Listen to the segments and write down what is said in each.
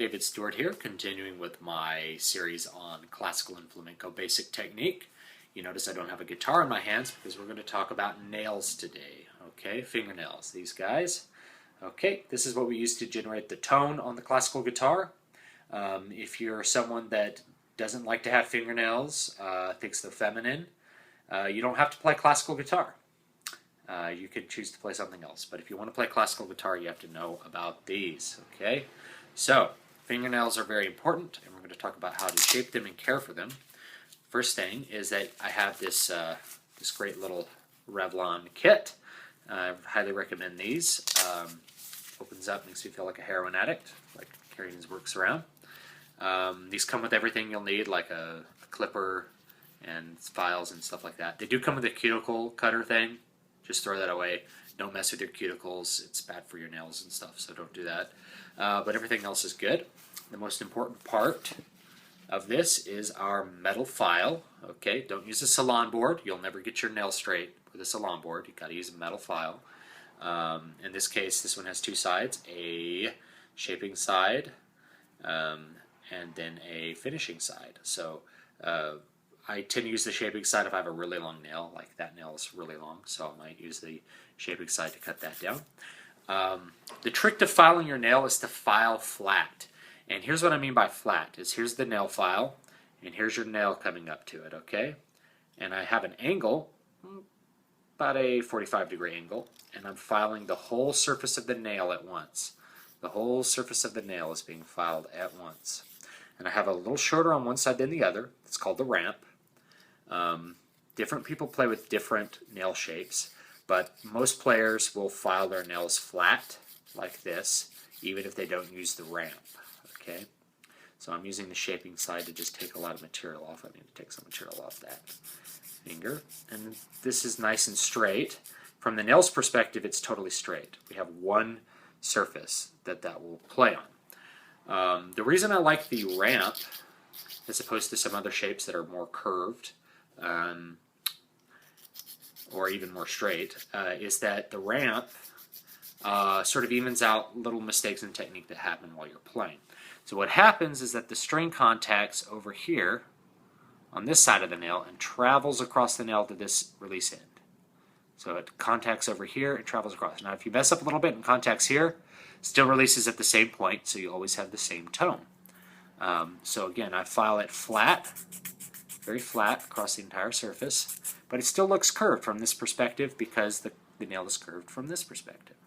David Stewart here, continuing with my series on classical and flamenco basic technique. You notice I don't have a guitar in my hands because we're going to talk about nails today. Okay, fingernails, these guys. Okay, this is what we use to generate the tone on the classical guitar. If you're someone that doesn't like to have fingernails, thinks they're feminine, you don't have to play classical guitar. You could choose to play something else, but if you want to play classical guitar, you have to know about these, okay? So, fingernails are very important, and we're going to talk about how to shape them and care for them. First thing is that I have this, this great little Revlon kit. I highly recommend these. Opens up, makes you feel like a heroin addict, like carrying his works around. These come with everything you'll need, like a clipper and files and stuff like that. They do come with a cuticle cutter thing. Just throw that away. Don't mess with your cuticles. It's bad for your nails and stuff, so don't do that. But everything else is good. The most important part of this is our metal file. Okay, don't use a salon board. You'll never get your nail straight with a salon board. You've got to use a metal file. In this case, this one has two sides, a shaping side and then a finishing side. So I tend to use the shaping side if I have a really long nail, like that nail is really long, so I might use the shaping side to cut that down. The trick to filing your nail is to file flat. And here's what I mean by flat, is here's the nail file, and here's your nail coming up to it, okay? And I have an angle, about a 45-degree angle, and I'm filing the whole surface of the nail at once. The whole surface of the nail is being filed at once. And I have a little shorter on one side than the other. It's called the ramp. Different people play with different nail shapes, but most players will file their nails flat like this, even if they don't use the ramp. Okay, so I'm using the shaping side to just take a lot of material off. I need to take some material off that finger, and this is nice and straight. From the nail's perspective, it's totally straight. We have one surface that will play on. The reason I like the ramp, as opposed to some other shapes that are more curved, or even more straight, is that the ramp sort of evens out little mistakes in technique that happen while you're playing. So what happens is that the string contacts over here on this side of the nail and travels across the nail to this release end. So it contacts over here and travels across. Now if you mess up a little bit and contacts here, still releases at the same point, so you always have the same tone. So again, I file it flat, very flat across the entire surface, but it still looks curved from this perspective because the nail is curved from this perspective.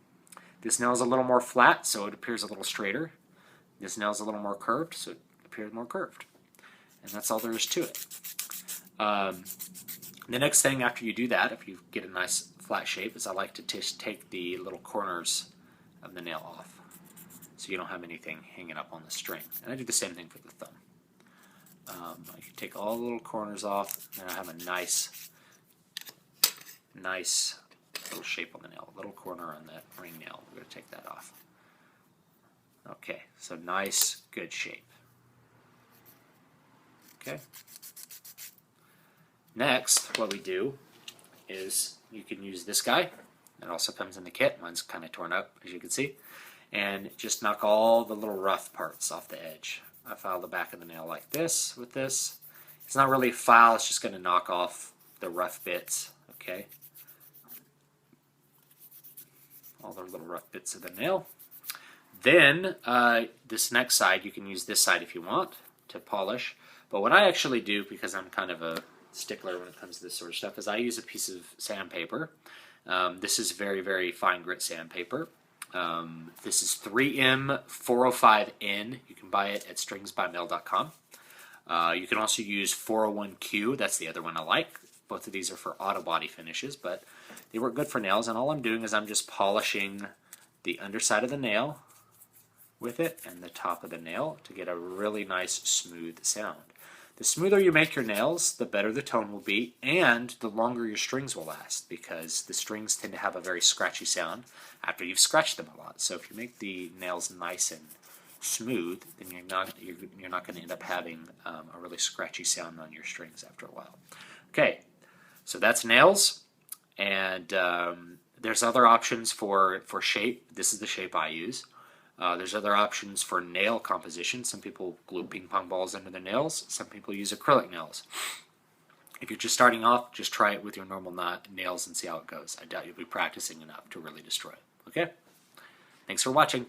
This nail is a little more flat, so it appears a little straighter. This nail is a little more curved, so it appears more curved. And that's all there is to it. The next thing after you do that, if you get a nice flat shape, is I like to just take the little corners of the nail off, so you don't have anything hanging up on the string. And I do the same thing for the thumb. I can take all the little corners off, and I have a nice little shape on the nail, a little corner on that ring nail. We're going to take that off. Okay, so nice, good shape. Okay. Next, what we do is you can use this guy. It also comes in the kit. Mine's kind of torn up, as you can see. And just knock all the little rough parts off the edge. I file the back of the nail like this with this. It's not really a file, it's just going to knock off the rough bits, okay? All the little rough bits of the nail. Then, this next side, you can use this side if you want to polish. But what I actually do, because I'm kind of a stickler when it comes to this sort of stuff, is I use a piece of sandpaper. This is very, very fine grit sandpaper. This is 3M 405N. You can buy it at stringsbymail.com. You can also use 401Q. That's the other one I like. Both of these are for auto body finishes, but they work good for nails. And all I'm doing is I'm just polishing the underside of the nail with it and the top of the nail to get a really nice smooth sound. The smoother you make your nails, the better the tone will be, and the longer your strings will last, because the strings tend to have a very scratchy sound after you've scratched them a lot. So if you make the nails nice and smooth, then you're not going to end up having a really scratchy sound on your strings after a while. Okay, so that's nails, and there's other options for shape. This is the shape I use. There's other options for nail composition. Some people glue ping pong balls into their nails. Some people use acrylic nails. If you're just starting off, just try it with your normal nails and see how it goes. I doubt you'll be practicing enough to really destroy it. Okay? Thanks for watching.